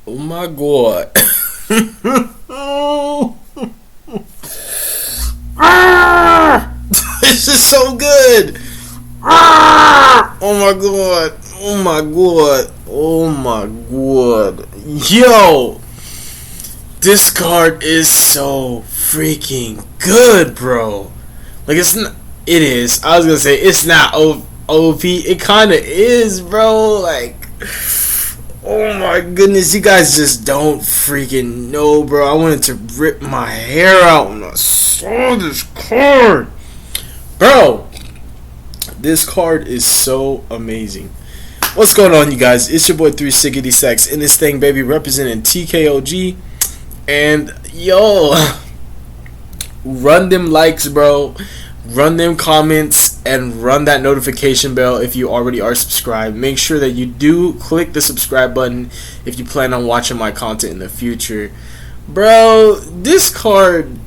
Oh my god. This is so good. Oh my god. Oh my god. Oh my god. Yo. This card is so freaking good, bro. Like, it's not. It is. I was gonna say it's not OP. It kind of is, bro. Like, oh my goodness, you guys just don't freaking know, bro. I wanted to rip my hair out when I saw this card, bro. This card is so amazing. What's going on, you guys? It's your boy 360 in this thing, baby, representing TKOG. And yo, run them likes, bro. Run them comments and run that notification bell if you already are subscribed. Make sure that you do click the subscribe button if you plan on watching my content in the future. Bro, this card,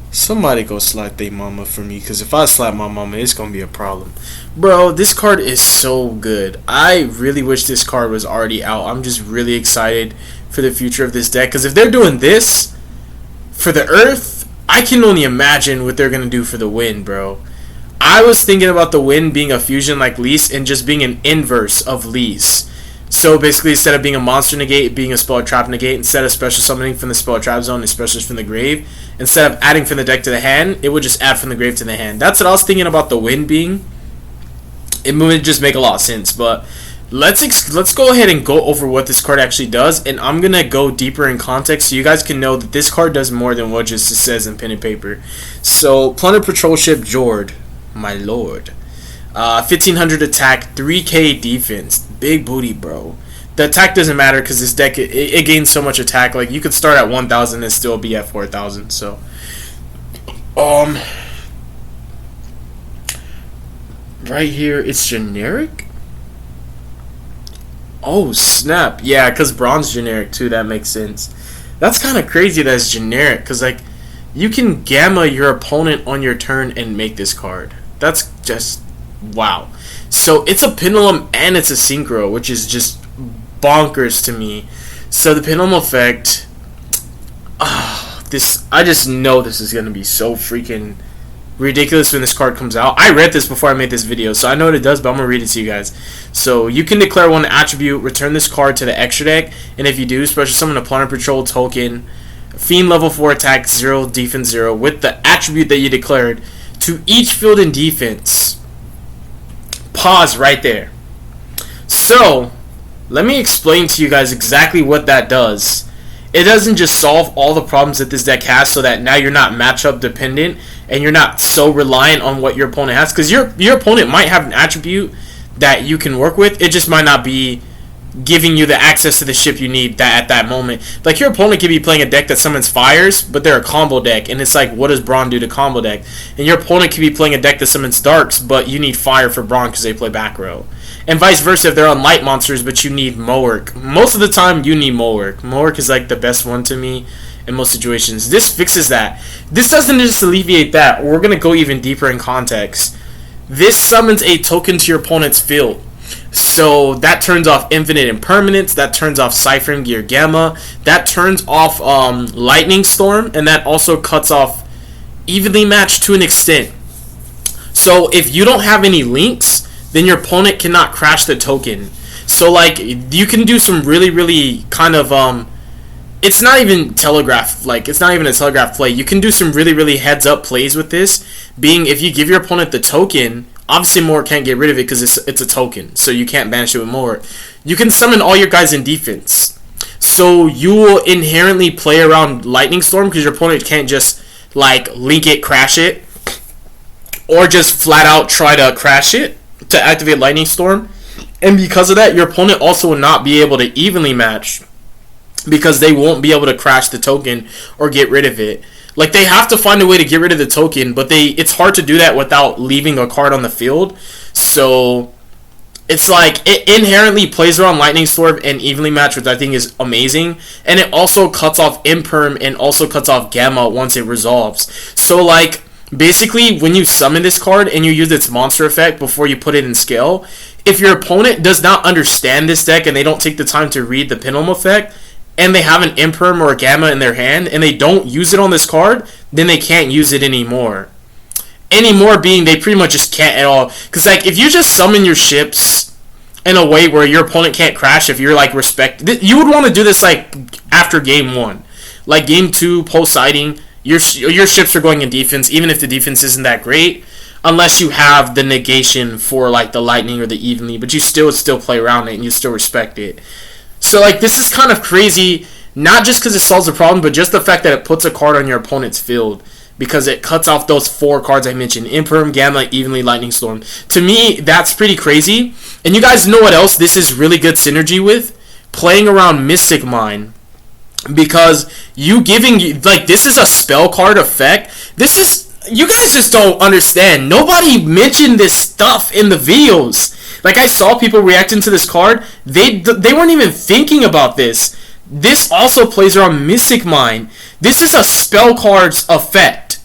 somebody go slap their mama for me, because if I slap my mama, it's gonna be a problem. Bro, this card is so good. I really wish this card was already out. I'm just really excited for the future of this deck, because if they're doing this for the Earth, I can only imagine what they're gonna do for the Wind, bro. I was thinking about the Wind being a fusion like Lease and just being an inverse of Lease. So basically, instead of being a monster negate, being a spell trap negate, instead of special summoning from the spell trap zone and specials from the grave, instead of adding from the deck to the hand, it would just add from the grave to the hand. That's what I was thinking about the Wind being. It would just make a lot of sense, but let's go ahead and go over what this card actually does, and I'm gonna go deeper in context so you guys can know that this card does more than what just says in pen and paper. So, Plunder Patrol Ship Jord, my lord, 1500 attack, 3k defense, big booty, bro. The attack doesn't matter because this deck it gains so much attack. Like, you could start at 1000 and still be at 4000. So, right here it's generic. Oh snap, yeah, because bronze generic too, that makes sense. That's kind of crazy that it's generic, because like, you can gamma your opponent on your turn and make this card. That's just wow. So it's a pendulum and it's a synchro, which is just bonkers to me. So the pendulum effect, this, I just know this is gonna be so freaking ridiculous when this card comes out. I read this before I made this video, so I know what it does, but I'm gonna read it to you guys. So you can declare one attribute, return this card to the extra deck, and if you do, special summon a Plunder Patrol token, Fiend level 4 attack, 0 defense 0, with the attribute that you declared to each field in defense. Pause right there. So let me explain to you guys exactly what that does. It doesn't just solve all the problems that this deck has, so that now you're not matchup dependent and you're not so reliant on what your opponent has, because your opponent might have an attribute that you can work with. It just might not be giving you the access to the ship you need that at that moment. Like, your opponent could be playing a deck that summons fires, but they're a combo deck, and it's like, what does Braun do to combo deck? And your opponent could be playing a deck that summons darks, but you need fire for Braun because they play back row. And vice versa if they're on light monsters, but you need Mowerk. Most of the time, you need Mowerk. Mowerk is like the best one to me in most situations. This fixes that. This doesn't just alleviate that. We're going to go even deeper in context. This summons a token to your opponent's field. So that turns off Infinite Impermanence, that turns off Ciphering Gear Gamma, that turns off Lightning Storm, and that also cuts off Evenly Matched to an extent. So if you don't have any links, then your opponent cannot crash the token. So like, you can do some really kind of it's not even telegraph, like, it's not even a telegraph play. You can do some really heads up plays with this, being if you give your opponent the token, obviously Moore can't get rid of it because it's a token, so you can't banish it with Moore. You can summon all your guys in defense, so you will inherently play around Lightning Storm because your opponent can't just like link it, crash it, or just flat out try to crash it to activate Lightning Storm. And because of that, your opponent also will not be able to evenly match, because they won't be able to crash the token or get rid of it. Like, they have to find a way to get rid of the token, but it's hard to do that without leaving a card on the field. So it's like, it inherently plays around Lightning Storm and evenly match, which I think is amazing. And it also cuts off Imperm and also cuts off Gamma once it resolves. So like, Basically, when you summon this card and you use its monster effect before you put it in scale, if your opponent does not understand this deck and they don't take the time to read the Pendulum effect, and they have an Imperm or a Gamma in their hand and they don't use it on this card, then they can't use it anymore. Anymore being they pretty much just can't at all. Because like if you just summon your ships in a way where your opponent can't crash, if you're like you would want to do this like after game 1. Like game 2, post sighting, your ships are going in defense, even if the defense isn't that great, unless you have the negation for like the lightning or the evenly, but you still play around it and you still respect it. So like this is kind of crazy, not just because it solves the problem, but just the fact that it puts a card on your opponent's field, because it cuts off those 4 cards I mentioned: Imperm, Gamma, Evenly, Lightning Storm. To me, that's pretty crazy. And you guys know what else this is really good synergy with? Playing around Mystic Mine. Because this is a spell card effect. You guys just don't understand. Nobody mentioned this stuff in the videos. Like, I saw people reacting to this card. They weren't even thinking about this. This also plays around Mystic Mine. This is a spell card's effect.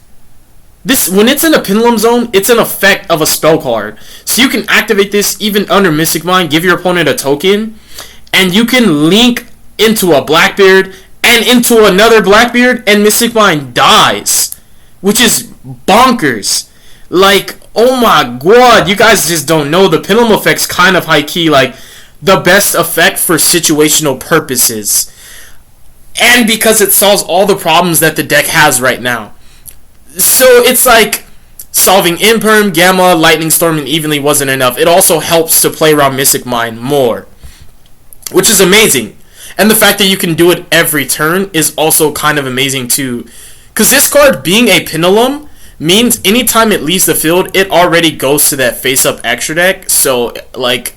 When it's in a Pendulum Zone, it's an effect of a spell card. So you can activate this even under Mystic Mine, give your opponent a token, and you can link into a Blackbeard and into another Blackbeard, and Mystic Mine dies. Which is bonkers. Like, oh my god, you guys just don't know. The Pendulum effect's kind of high-key, like, the best effect for situational purposes. And because it solves all the problems that the deck has right now. So it's like solving Imperm, Gamma, Lightning Storm, and Evenly wasn't enough. It also helps to play around Mystic Mine more, which is amazing. And the fact that you can do it every turn is also kind of amazing too. Because this card, being a Pendulum, means anytime it leaves the field, it already goes to that face-up extra deck. So, like,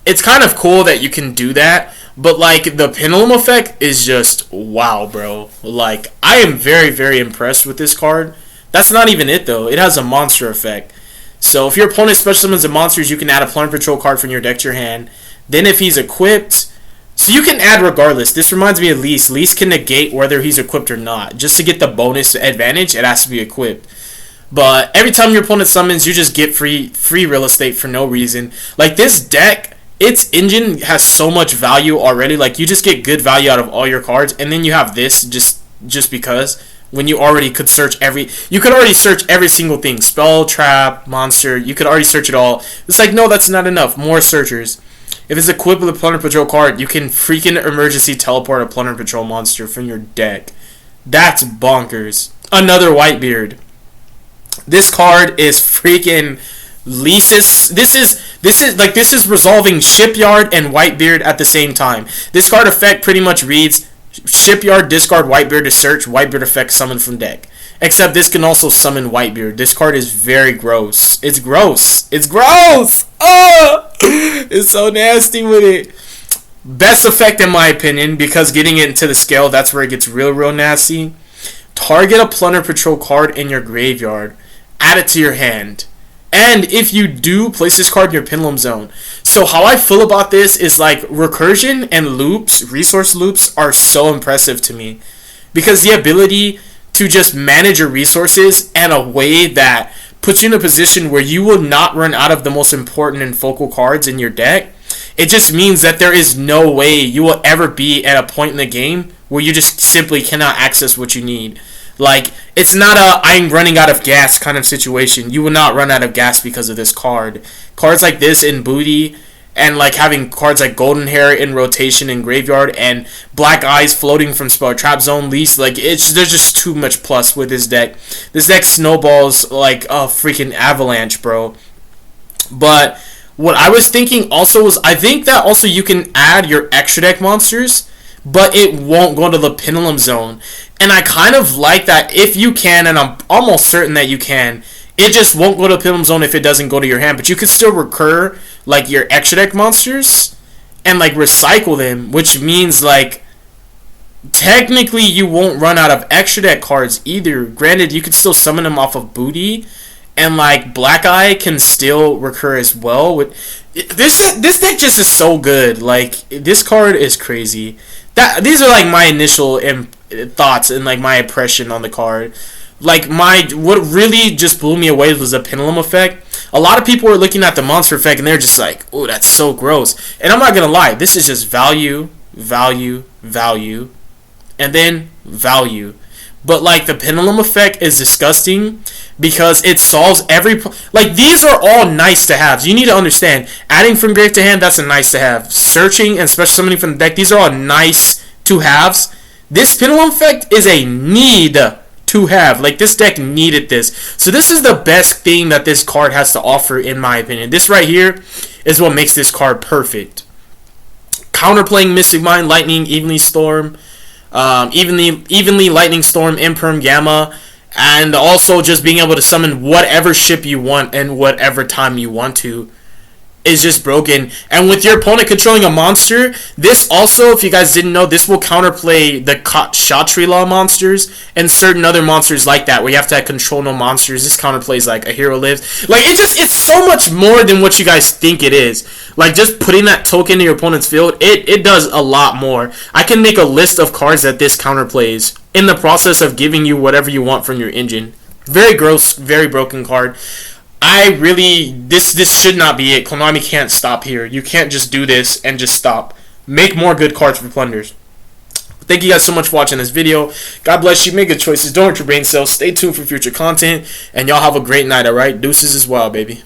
it's kind of cool that you can do that. But, like, the Pendulum effect is just, wow, bro. Like, I am very, very impressed with this card. That's not even it, though. It has a monster effect. So, if your opponent special summons a monsters, you can add a Plunder Patrol card from your deck to your hand. Then, if he's equipped... So you can add regardless. This reminds me of Lease. Lease can negate whether he's equipped or not. Just to get the bonus advantage, it has to be equipped. But every time your opponent summons, you just get free real estate for no reason. Like, this deck, its engine has so much value already. Like, you just get good value out of all your cards. And then you have this just because. When you already could search you could already search every single thing. Spell, trap, monster. You could already search it all. It's like, no, that's not enough. More searchers. If it's equipped with a Plunder Patrol card, you can freaking emergency teleport a Plunder Patrol monster from your deck. That's bonkers. Another Whitebeard. This card is freaking Leases. This is resolving Shipyard and Whitebeard at the same time. This card effect pretty much reads Shipyard, discard Whitebeard to search, Whitebeard effect summon from deck. Except this can also summon Whitebeard. This card is very gross. It's gross. It's gross! Oh! It's so nasty with it. Best effect in my opinion, because getting it into the scale, that's where it gets real nasty. Target a Plunder Patrol card in your graveyard. Add it to your hand. And if you do, place this card in your Pendulum Zone. So how I feel about this is like recursion and loops, resource loops, are so impressive to me. Because the ability to just manage your resources in a way that puts you in a position where you will not run out of the most important and focal cards in your deck. It just means that there is no way you will ever be at a point in the game where you just simply cannot access what you need. Like, it's not a I'm running out of gas kind of situation. You will not run out of gas because of this card. Cards like this in Booty, and like having cards like Golden Hair in rotation in Graveyard, and Black Eyes floating from Spell Trap Zone Lease, like there's just too much plus with this deck. This deck snowballs like a freaking avalanche, bro. But what I was thinking also was, I think that also you can add your extra deck monsters, but it won't go to the Pendulum Zone. And I kind of like that if you can, and I'm almost certain that you can. It just won't go to the Pendulum Zone if it doesn't go to your hand, but you can still recur like your extra deck monsters and like recycle them, which means like technically you won't run out of extra deck cards either. Granted, you could still summon them off of Booty, and like Black Eye can still recur as well. With this deck just is so good. Like, this card is crazy. These are like my initial thoughts and like my impression on the card. Like, what really just blew me away was the pendulum effect. A lot of people were looking at the monster effect and they're just like, oh, that's so gross. And I'm not gonna lie, this is just value, value, value, and then value. But like the pendulum effect is disgusting because it solves like these are all nice to have. You need to understand, adding from grave to hand, that's a nice to have. Searching and special summoning from the deck, these are all nice to haves. This pendulum effect is a need to have. Like, this deck needed this. So this is the best thing that this card has to offer, in my opinion. This right here is what makes this card perfect. Counterplaying Mystic Mine, Lightning, Evenly Storm, evenly Lightning Storm, Imperm, Gamma, and also just being able to summon whatever ship you want and whatever time you want to is just broken. And with your opponent controlling a monster, this also, if you guys didn't know, this will counterplay the Shatri Law monsters and certain other monsters like that, where you have to control no monsters. This counterplays like A Hero Lives. Like, it's so much more than what you guys think it is. Like, just putting that token in your opponent's field, it does a lot more. I can make a list of cards that this counterplays in the process of giving you whatever you want from your engine. Very gross, very broken card. This should not be it. Konami can't stop here. You can't just do this and just stop. Make more good cards for plunders. Thank you guys so much for watching this video. God bless you. Make good choices. Don't hurt your brain cells. Stay tuned for future content. And y'all have a great night, alright? Deuces as well, baby.